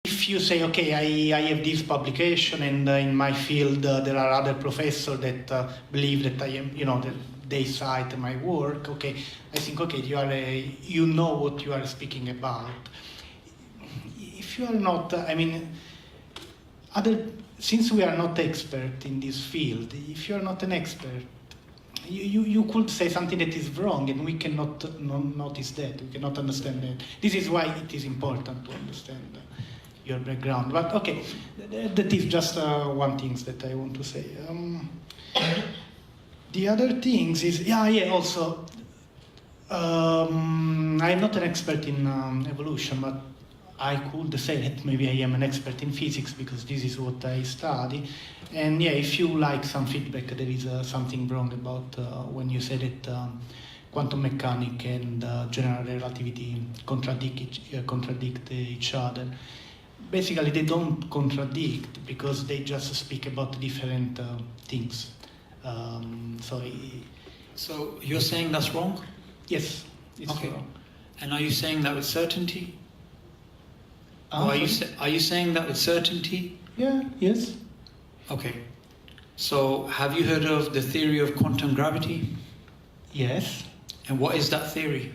if you say, okay, I have this publication, and in my field there are other professors that believe that I am, that they cite my work, okay, I think, okay, you know what you are speaking about. If you are not, since we are not expert in this field, if you are not an expert, you could say something that is wrong, and we cannot notice that, we cannot understand that. This is why it is important to understand your background. But okay, that is just one thing that I want to say. The other things is, also, I'm not an expert in evolution, but I could say that maybe I am an expert in physics because this is what I study. And if you like some feedback, there is something wrong about when you say that quantum mechanics and general relativity contradict each other. Basically, they don't contradict because they just speak about different things. So you're saying that's wrong? Yes, it's okay. wrong. And are you saying that with certainty? Or are you saying that with certainty? Yeah, yes. Okay. So have you heard of the theory of quantum gravity? Yes. And what is that theory?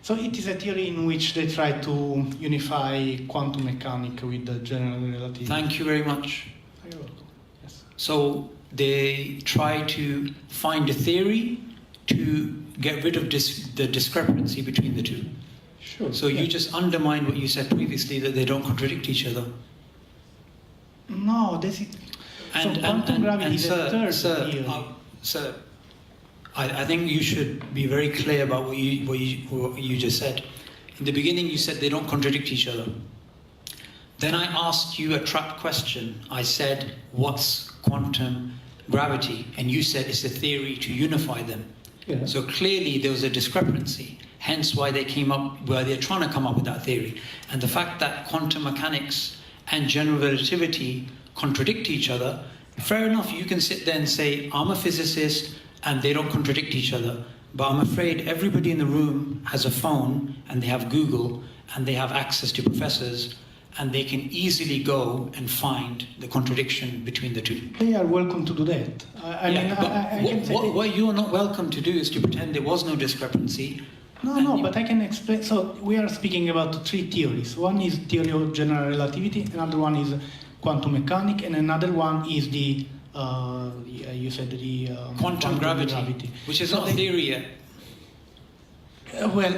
So it is a theory in which they try to unify quantum mechanics with the general relativity. Thank you very much. You're welcome. Yes. So they try to find a theory to get rid of the discrepancy between the two. Sure. So you just undermine what you said previously, that they don't contradict each other. No, this is... quantum gravity is a third theory. Sir, I think you should be very clear about what you just said. In the beginning, you said they don't contradict each other. Then I asked you a trap question. I said, what's quantum gravity? And you said it's a theory to unify them. Yeah. So clearly there was a discrepancy, hence why they're trying to come up with that theory. And the fact that quantum mechanics and general relativity contradict each other, fair enough, you can sit there and say, I'm a physicist, and they don't contradict each other. But I'm afraid everybody in the room has a phone, and they have Google, and they have access to professors, and they can easily go and find the contradiction between the two. They are welcome to do that. What you are not welcome to do is to pretend there was no discrepancy. But I can explain. So we are speaking about three theories. One is theory of general relativity, another one is quantum mechanics, and another one is the you said the quantum gravity, which is not a theory yet. Well,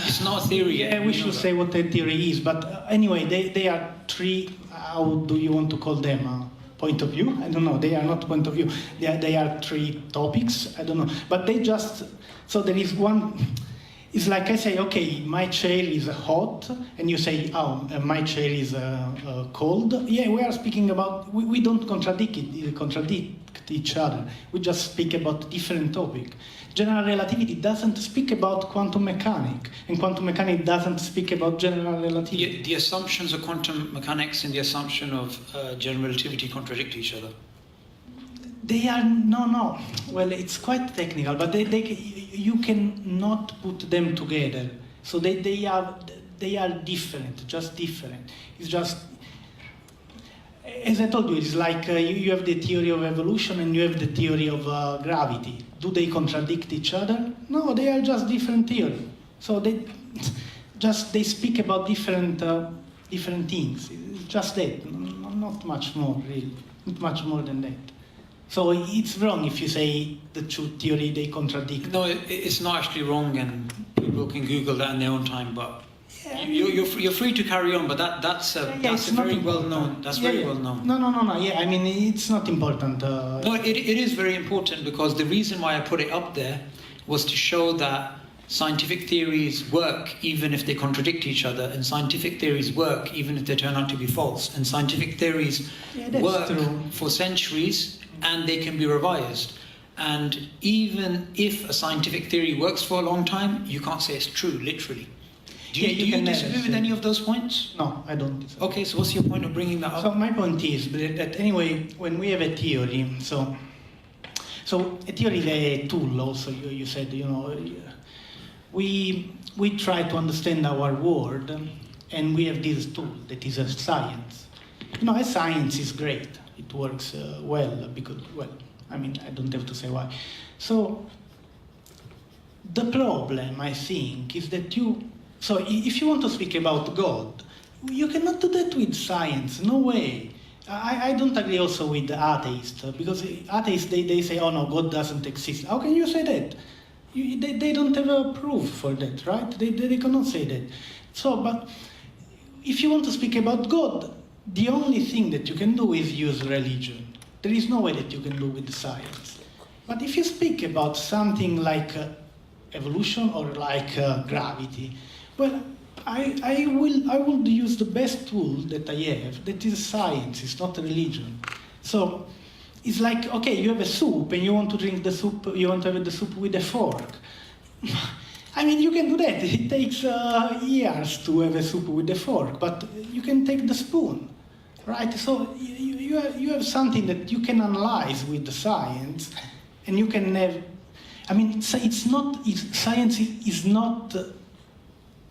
it's not a theory yet. Yeah, we should say what the theory is. But anyway, they are three. How do you want to call them? Point of view? I don't know. They are not point of view. They are three topics. I don't know. But they just, so there is one. It's like I say, okay, my chair is hot, and you say, oh, my chair is cold. Yeah, we are speaking about, we don't contradict each other. We just speak about different topic. General relativity doesn't speak about quantum mechanics, and quantum mechanics doesn't speak about general relativity. The assumptions of quantum mechanics and the assumption of general relativity contradict each other. They are, no. Well, it's quite technical, but you cannot put them together. So they are different, just different. It's just, as I told you, it's like you have the theory of evolution and you have the theory of gravity. Do they contradict each other? No, they are just different theories. So they speak about different things. It's just that, not much more, really. Not much more than that. So it's wrong if you say the two theory they contradict. No, it's not actually wrong, and people can Google that in their own time. But you're free to carry on. But that's very well known. That's very well known. No. Yeah, I mean it's not important. No, it is very important, because the reason why I put it up there was to show that scientific theories work even if they contradict each other, and scientific theories work even if they turn out to be false, and scientific theories work for centuries, and they can be revised. And even if a scientific theory works for a long time, you can't say it's true, literally. Do you disagree with any of those points? No, I don't disagree. Okay, so what's your point of bringing that up? So my point is that anyway, when we have a theory, so a theory is a tool also, you said, we try to understand our world, and we have this tool that is a science. A science is great. It works well because, I don't have to say why. So the problem, I think, is that if you want to speak about God, you cannot do that with science. No way. I don't agree also with the atheists, because atheists, they say, oh no, God doesn't exist. How can you say that? They don't have a proof for that, right? They cannot say that. So, but if you want to speak about God, the only thing that you can do is use religion. There is no way that you can do with science. But if you speak about something like evolution or like gravity, well, I will use the best tool that I have, that is science, it's not religion. So it's like, okay, you have a soup and you want to drink the soup, you want to have the soup with a fork. You can do that. It takes years to have a soup with a fork, but you can take the spoon, right? So you have something that you can analyze with the science, and you can have. Science is not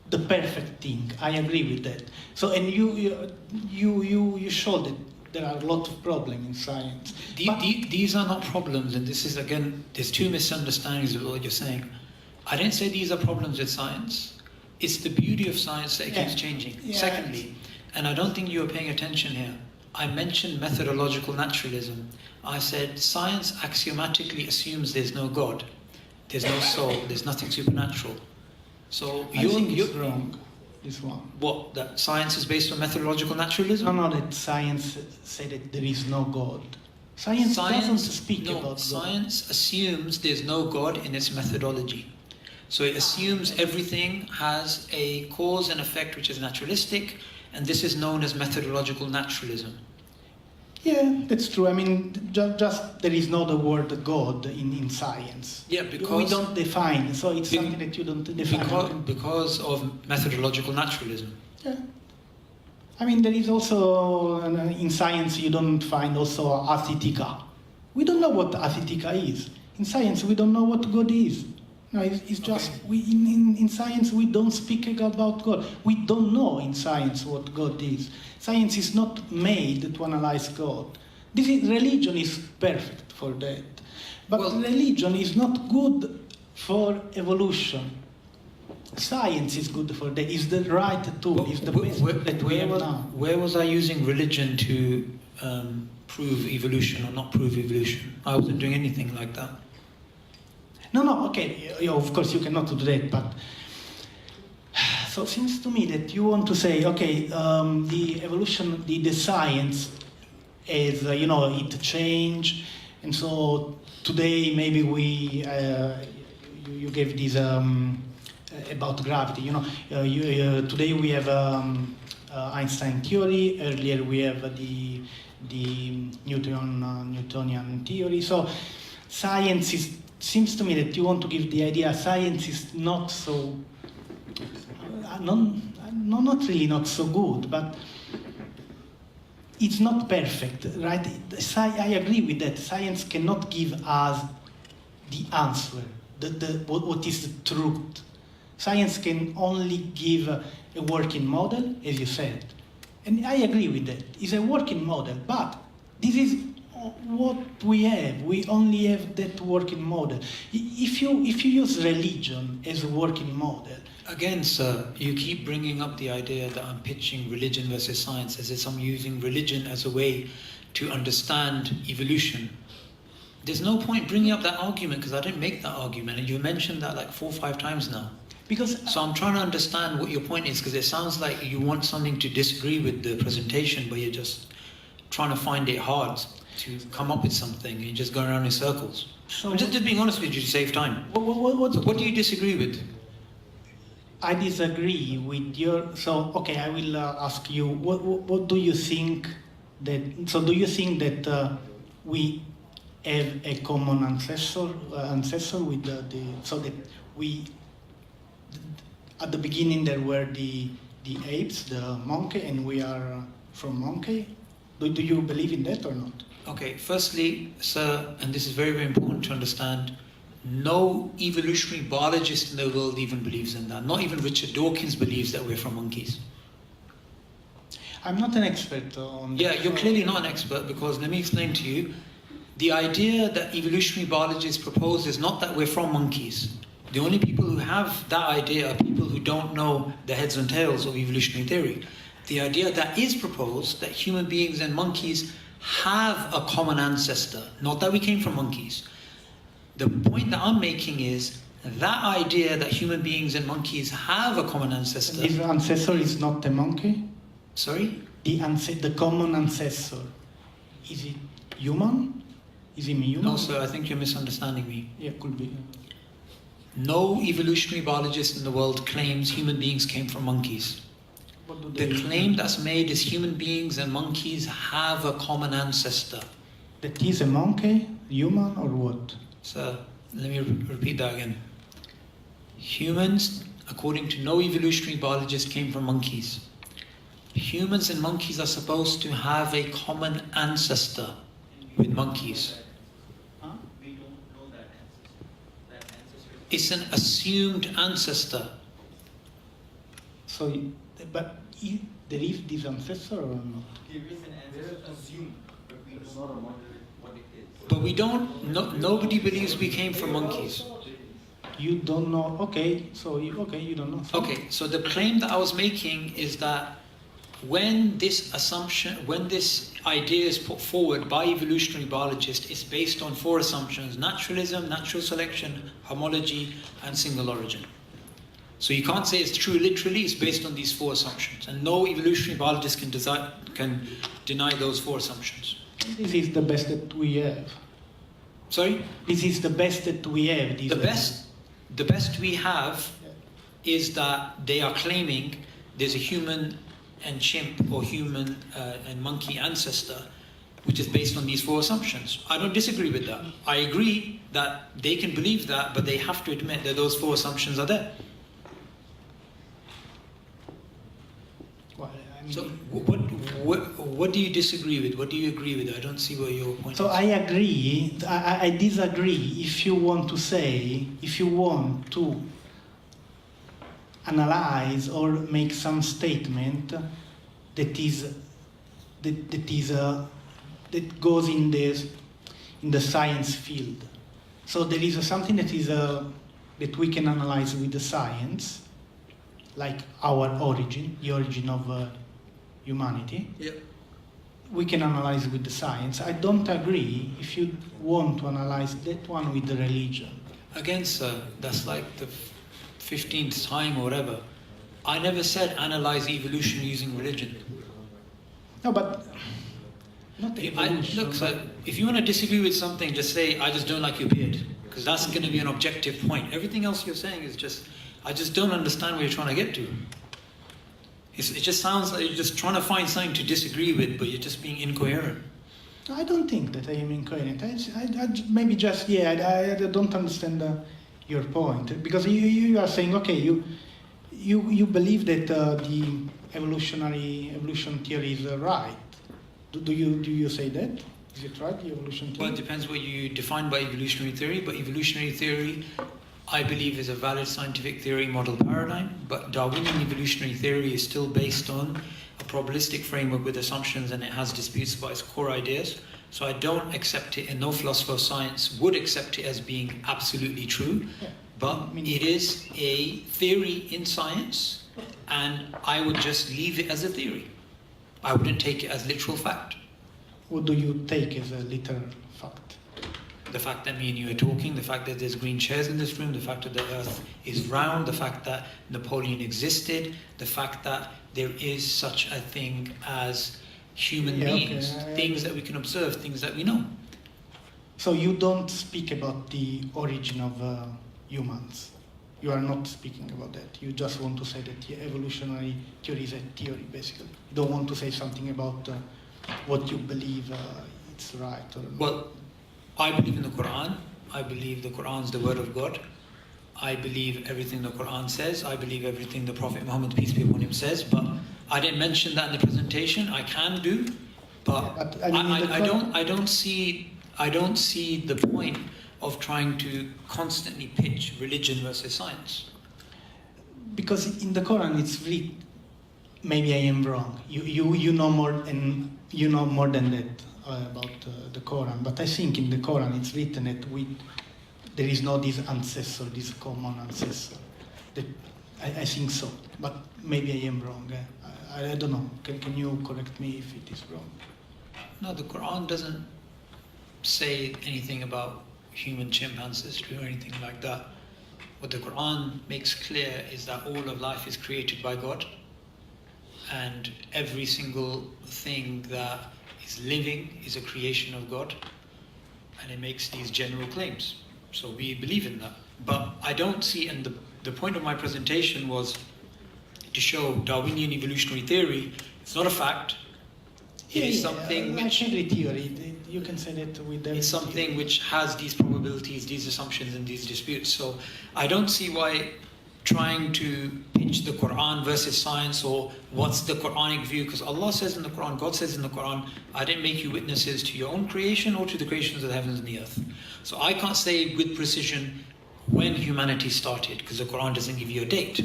the perfect thing. I agree with that. So, and you showed that there are a lot of problems in science. These are not problems, and this is, again, there's two misunderstandings of what you're saying. I didn't say these are problems with science. It's the beauty of science that it keeps changing. Yeah. Secondly, and I don't think you were paying attention here, I mentioned methodological naturalism. I said science axiomatically assumes there's no God, there's no soul, there's nothing supernatural. So I think it's wrong, this one. What, that science is based on methodological naturalism? No, that science said that there is no God. Science doesn't speak about God. Science assumes there's no God in its methodology. So it assumes everything has a cause and effect which is naturalistic, and this is known as methodological naturalism. Yeah, that's true. Just there is no the word God in science. Yeah, because we don't define, so it's something that you don't define. Because of methodological naturalism. Yeah. There is also, in science you don't find also athetica. We don't know what athetica is. In science we don't know what God is. No, it's just, in science we don't speak about God. We don't know in science what God is. Science is not made to analyze God. Religion is perfect for that. But religion is not good for evolution. Science is good for that. It's the right tool. It's the best that we have now. Where was I using religion to prove evolution or not prove evolution? I wasn't doing anything like that. No, okay, of course you cannot do that, but so it seems to me that you want to say, okay, the evolution, the science is, it changed, and so today maybe you gave this about gravity, today we have Einstein theory, earlier we have the Newtonian theory, so science seems to me that you want to give the idea science is not so, not really not so good, but it's not perfect, right? I agree with that. Science cannot give us the answer, what is the truth. Science can only give a working model, as you said. And I agree with that. It's a working model, but this is what we have. We only have that working model. If you use religion as a working model, again, sir, you keep bringing up the idea that I'm pitching religion versus science as if I'm using religion as a way to understand evolution. There's no point bringing up that argument because I didn't make that argument, and you mentioned that like 4 or 5 times now. So I'm trying to understand what your point is, because it sounds like you want something to disagree with the presentation, but you're just trying to find it hard to come up with something, and you're just going around in circles. So I'm just being honest with you to save time. What do you disagree with? I disagree with your. So okay, I will ask you. What do you think that? So do you think that we have a common ancestor with the so that we at the beginning there were the apes, the monkey, and we are from monkey? Do you believe in that or not? Okay, firstly, sir, and this is very, very important to understand, no evolutionary biologist in the world even believes in that. Not even Richard Dawkins believes that we're from monkeys. I'm not an expert on. Yeah, you're clearly not an expert, because let me explain to you. The idea that evolutionary biologists propose is not that we're from monkeys. The only people who have that idea are people who don't know the heads and tails of evolutionary theory. The idea that is proposed, that human beings and monkeys have a common ancestor, not that we came from monkeys. The point that I'm making is that idea that human beings and monkeys have a common ancestor. This ancestor is not a monkey? Sorry? The common ancestor, is it human? Is he human? No, sir, I think you're misunderstanding me. Yeah, could be. No evolutionary biologist in the world claims human beings came from monkeys. What do they The claim that's made is human beings and monkeys have a common ancestor. That is a monkey, human, or what? So let me repeat that again. Humans, according to no evolutionary biologist, came from monkeys. Humans and monkeys are supposed to have a common ancestor with monkeys. We don't know that ancestor. That ancestor It's an assumed ancestor. So, there is this ancestor or not? there is an ancestor assumed, but we don't know what it is. But we don't, nobody believes we came from monkeys. You don't know. Okay, so you don't know. So Okay, so the claim that I was making is that when this idea is put forward by evolutionary biologists, it's based on 4 assumptions: naturalism, natural selection, homology, and single origin. So you can't say it's true literally, it's based on these 4 assumptions. And no evolutionary biologist can deny those 4 assumptions. This is the best that we have. Sorry? This is the best that we have. The best we have is that they are claiming there's a human and chimp or human and monkey ancestor, which is based on these 4 assumptions. I don't disagree with that. I agree that they can believe that, but they have to admit that those 4 assumptions are there. Well, I mean, So what do you disagree with? What do you agree with? I don't see where your point so is. I agree. I disagree. If you want to analyze or make some statement that goes in the science field. So there is something that we can analyze with the science, like our origin, the origin of humanity. Yeah. We can analyze with the science. I don't agree if you want to analyze that one with the religion. Again, sir, that's like the 15th time or whatever. I never said analyze evolution using religion. No, but not evolution. Look, sir, if you want to disagree with something, just say, I just don't like your beard. Because that's going to be an objective point. Everything else you're saying is just, I just don't understand where you're trying to get to. It just sounds like you're just trying to find something to disagree with, but you're just being incoherent. I don't think that I am incoherent. I maybe just, I don't understand your point. Because you are saying, okay, you believe that the evolution theory is right. Do you say that? Is it right, the evolution theory? Well, it depends what you define by evolutionary theory, but evolutionary theory, I believe, is a valid scientific theory model paradigm, but Darwinian evolutionary theory is still based on a probabilistic framework with assumptions, and it has disputes about its core ideas. So I don't accept it, and no philosopher of science would accept it as being absolutely true, but it is a theory in science, and I would just leave it as a theory. I wouldn't take it as literal fact. What do you take as a literal fact? The fact that me and you are talking, the fact that there's green chairs in this room, the fact that the earth is round, the fact that Napoleon existed, the fact that there is such a thing as human beings, things that we can observe, things that we know. So you don't speak about the origin of humans. You are not speaking about that. You just want to say that the evolutionary theory is a theory, basically. You don't want to say something about what you believe it's right or not. Well, I believe in the Quran. I believe the Quran is the word of God. I believe everything the Quran says. I believe everything the Prophet Muhammad, peace be upon him, says. But I didn't mention that in the presentation. I can do, but I don't see the point of trying to constantly pitch religion versus science. Because in the Quran it's maybe I am wrong. You know more, and you know more than that about the Quran. But I think in the Quran it's written that there is no this ancestor, this common ancestor. That I think so, but maybe I am wrong. I don't know. Can you correct me if it is wrong? No, the Quran doesn't say anything about human chimp ancestry or anything like that. What the Quran makes clear is that all of life is created by God, and every single thing that is living is a creation of God, and it makes these general claims. So we believe in that. But I don't see, and the point of my presentation was to show Darwinian evolutionary theory, it's not a fact. It is something which... Like every theory, you can say that with every It's something theory. which has these probabilities, these assumptions, and these disputes. So I don't see why trying to pitch the Quran versus science, or what's the Quranic view, because Allah says in the Quran, God says in the Quran, I didn't make you witnesses to your own creation or to the creations of the heavens and the earth. So I can't say with precision when humanity started, because the Quran doesn't give you a date.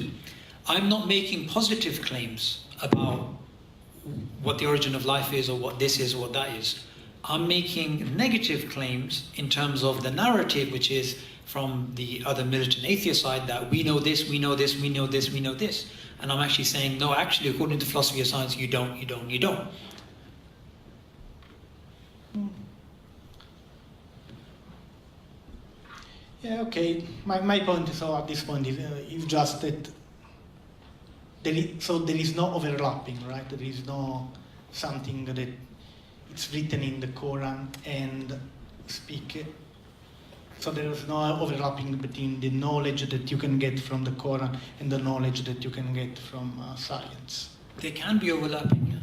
I'm not making positive claims about what the origin of life is, or what this is, or what that is. I'm making negative claims in terms of the narrative, which is from the other militant atheist side, that we know this, we know this, we know this, we know this. And I'm actually saying, no, actually, according to the philosophy of science, you don't. Yeah, okay. My point is, so at this point is just that there is no overlapping, right? There is no something that it's written in the Quran and speak. So there is no overlapping between the knowledge that you can get from the Quran and the knowledge that you can get from science. They can be overlapping. Yeah?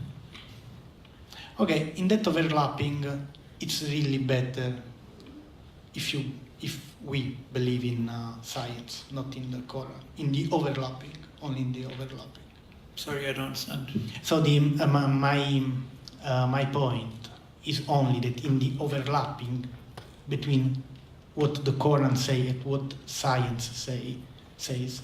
Okay, in that overlapping, it's really better if we believe in science, not in the Quran, in the overlapping, only in the overlapping. Sorry, I don't understand. So my point is only that in the overlapping between what the Quran says and what science says,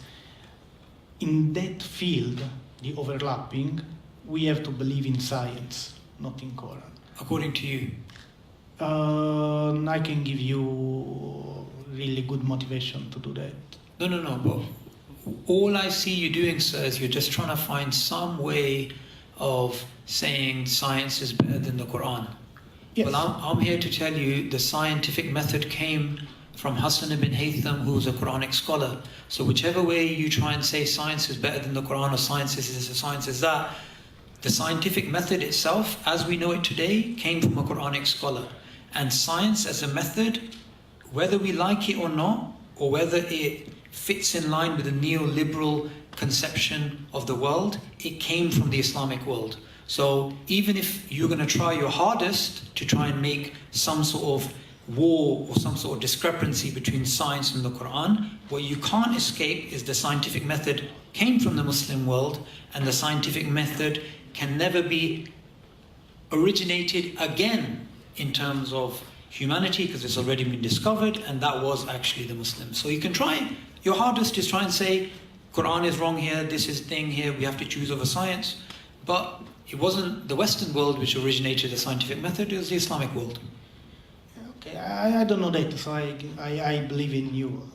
in that field, the overlapping, we have to believe in science, not in Quran. According to you? I can give you really good motivation to do that. No, but all I see you doing, sir, is you're just trying to find some way of saying science is better than the Quran. Yes. Well, I'm here to tell you the scientific method came from Hassan ibn Haytham, who was a Quranic scholar. So whichever way you try and say science is better than the Quran, or science is this, or science is that, the scientific method itself, as we know it today, came from a Quranic scholar. And science as a method, whether we like it or not, or whether it fits in line with the neoliberal conception of the world, it came from the Islamic world. So even if you're going to try your hardest to try and make some sort of war or some sort of discrepancy between science and the Quran, what you can't escape is the scientific method came from the Muslim world, and the scientific method can never be originated again in terms of humanity, because it's already been discovered, and that was actually the Muslims. So you can try your hardest to try and say Quran is wrong here, this is thing here, we have to choose over science. But it wasn't the Western world which originated the scientific method, it was the Islamic world. Okay, I don't know that, so I believe in you.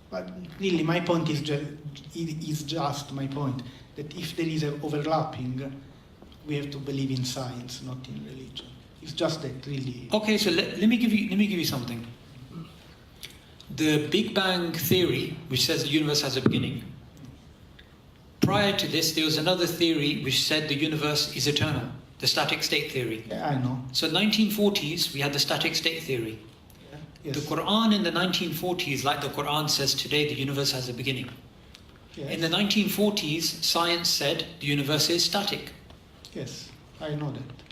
But really, my point is just my point, that if there is an overlapping, we have to believe in science, not in religion. It's just that, really. Okay, so let me give you something. The Big Bang theory, which says the universe has a beginning. Prior to this, there was another theory which said the universe is eternal, the static state theory. Yeah, I know. So 1940s, we had the static state theory. Yeah. Yes. The Quran in the 1940s, like the Quran says today, the universe has a beginning. Yes. In the 1940s, science said the universe is static, Yes, I know that.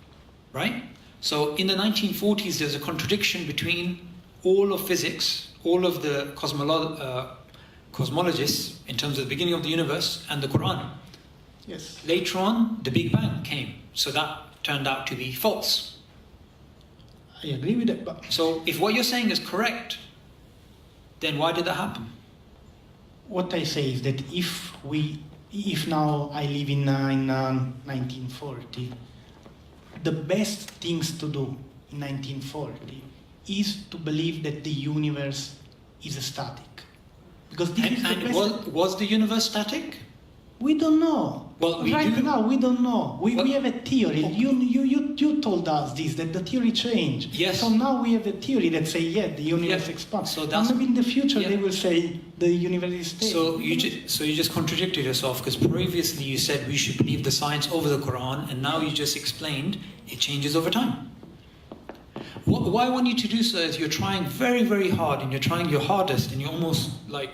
right? So in the 1940s, there's a contradiction between all of physics, all of the cosmologists in terms of the beginning of the universe, and the Quran. Yes. Later on, the Big Bang came, so that turned out to be false. I agree with that, but So if what you're saying is correct, then why did that happen? what I say is that if we if now I live in 1940, the best things to do in 1940 is to believe that the universe is static. Because this is the And best. was the universe static? We don't know. Well, we right do. now, we don't know. We have a theory. Oh. You told us this, that the theory changed. Yes. So now we have a theory that say, yeah, the universe Yeah. expands. So And that's- maybe in the future yeah. they will say the universe is stable. So you just contradicted yourself, because previously you said we should believe the science over the Quran, and now you just explained it changes over time. What I want you to do, sir, is you're trying very, very hard, and you're trying your hardest, and you're almost like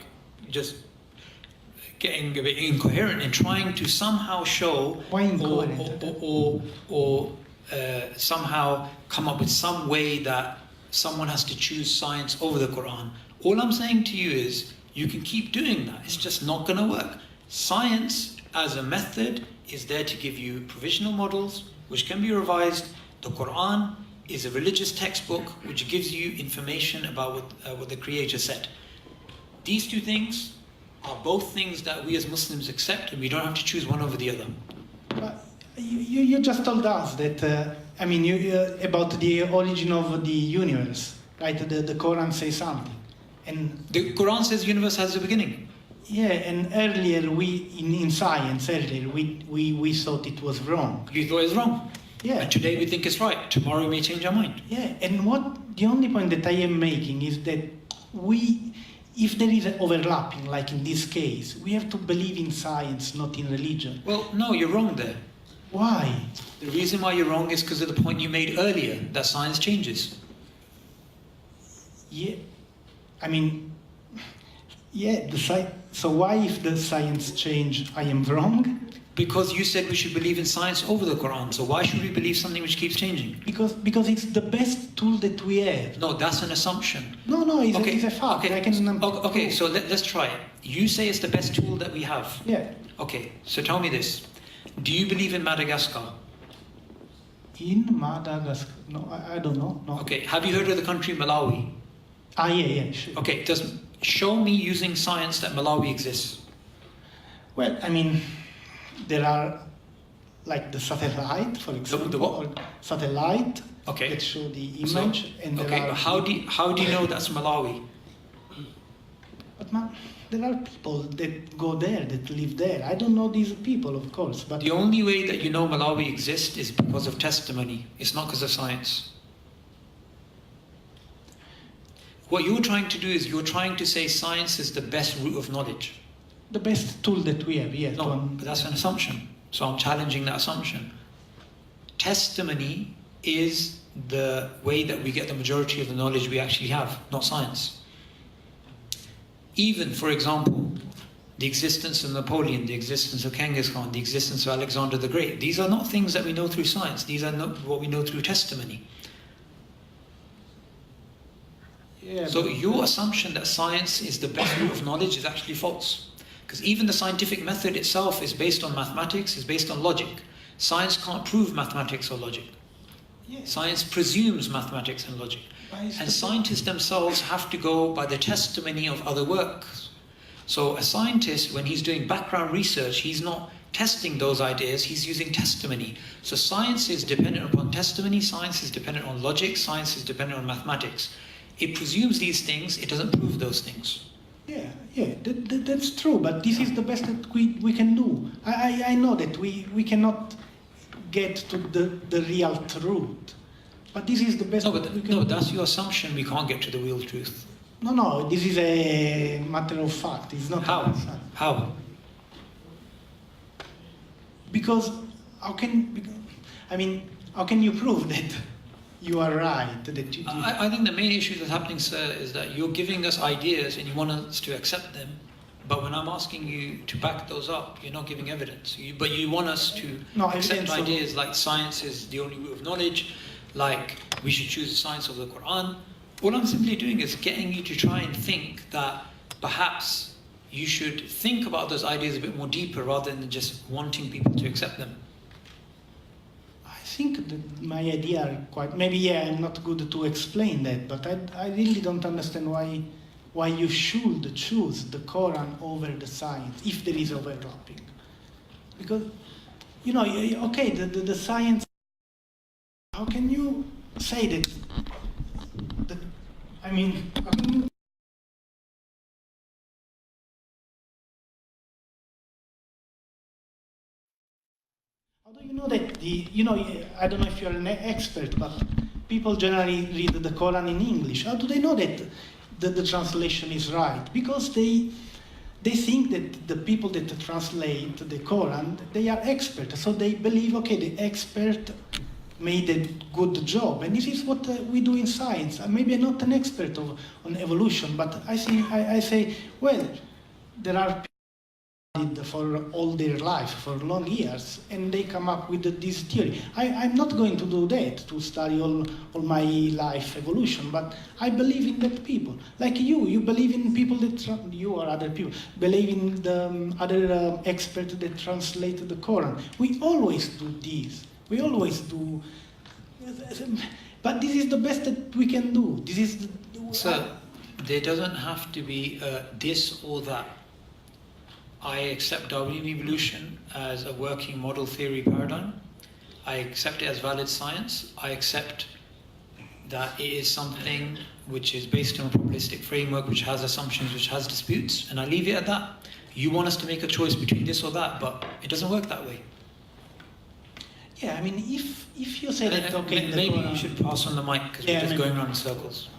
just getting a bit incoherent and trying to somehow show Why incoherent? or somehow come up with some way that someone has to choose science over the Quran. All I'm saying to you is you can keep doing that. It's just not going to work. Science as a method is there to give you provisional models which can be revised. The Quran is a religious textbook which gives you information about what the Creator said. These two things are both things that we as Muslims accept, and we don't have to choose one over the other. But you just told us that, about the origin of the universe, right? The Quran says something. And The Quran says the universe has a beginning. yeah, and earlier in science, we thought it was wrong. You thought it was wrong. Yeah. And today we think it's right. Tomorrow we may change our mind. Yeah, and the only point that I am making is that if there is an overlapping, like in this case, we have to believe in science, not in religion. Well, no, you're wrong there. Why? The reason why you're wrong is because of the point you made earlier, that science changes. Yeah, so why if the science change, I am wrong? Because you said we should believe in science over the Quran, so why should we believe something which keeps changing? Because it's the best tool that we have. No, that's an assumption. No, it's a fact. Okay, I can, okay, so let's try it. You say it's the best tool that we have. Yeah. Okay, so tell me this. Do you believe in Madagascar? In Madagascar? No, I don't know. No. Okay, have you heard of the country Malawi? Yeah, sure. Okay, show me using science that Malawi exists. Well, there are like the satellite, for example, the what? or satellite Okay. that show the image, and Okay, there but are how do you know that's Malawi? But there are people that go there, that live there. I don't know these people, of course, but The only way that you know Malawi exists is because of testimony. It's not because of science. What you're trying to do is you're trying to say science is the best route of knowledge. the best tool that we have, yeah. No, but that's an assumption. So I'm challenging that assumption. Testimony is the way that we get the majority of the knowledge we actually have, not science. Even, for example, the existence of Napoleon, the existence of Genghis Khan, the existence of Alexander the Great, these are not things that we know through science. These are not what we know through testimony. Yeah, So but- your assumption that science is the best route of knowledge is actually false. Because even the scientific method itself is based on mathematics, is based on logic. Science can't prove mathematics or logic. yeah. Science presumes mathematics and logic. Why is And the- scientists themselves have to go by the testimony of other works. So a scientist, when he's doing background research, he's not testing those ideas, he's using testimony. So science is dependent upon testimony, science is dependent on logic, science is dependent on mathematics. It presumes these things, it doesn't prove those things. Yeah, that's true, but this is the best that we can do. I know that we cannot get to the real truth, but this is the best No, that we but can no, do. that's your assumption, we can't get to the real truth. No, this is a matter of fact. It's not How? a fact. How? Because how can you prove that you are right? That you I think the main issue that's happening, sir, is that you're giving us ideas and you want us to accept them, but when I'm asking you to back those up, you're not giving evidence. But you want us to No, accept evidence of- ideas like science is the only route of knowledge, like we should choose the science of the Quran. All I'm simply doing is getting you to try and think that perhaps you should think about those ideas a bit more deeper rather than just wanting people to accept them. I think that my idea are quite. Maybe I'm not good to explain that, but I really don't understand why you should choose the Quran over the science if there is overlapping. Because, you know, okay, the science, how can you say that, I mean, how can you how do you know that I don't know if you're an expert, but people generally read the Quran in English. How do they know that the translation is right? Because they think that the people that translate the Quran, they are experts. So they believe, okay, the expert made a good job. And this is what we do in science. Maybe I'm not an expert on evolution, but I say, well, there are for all their life, for long years, and they come up with this theory. I'm not going to do that, to study all my life evolution, but I believe in that people. Like you believe in people that, you or other people, believe in the other experts that translate the Quran. We always do this. We always do. But this is the best that we can do. This is So, there doesn't have to be this or that. I accept Darwinian evolution as a working model theory paradigm. I accept it as valid science. I accept that it is something which is based on a probabilistic framework, which has assumptions, which has disputes, and I leave it at that. You want us to make a choice between this or that, but it doesn't work that way. Yeah, I mean, if you say that, okay, maybe you should pass on the mic because we're just going around in circles.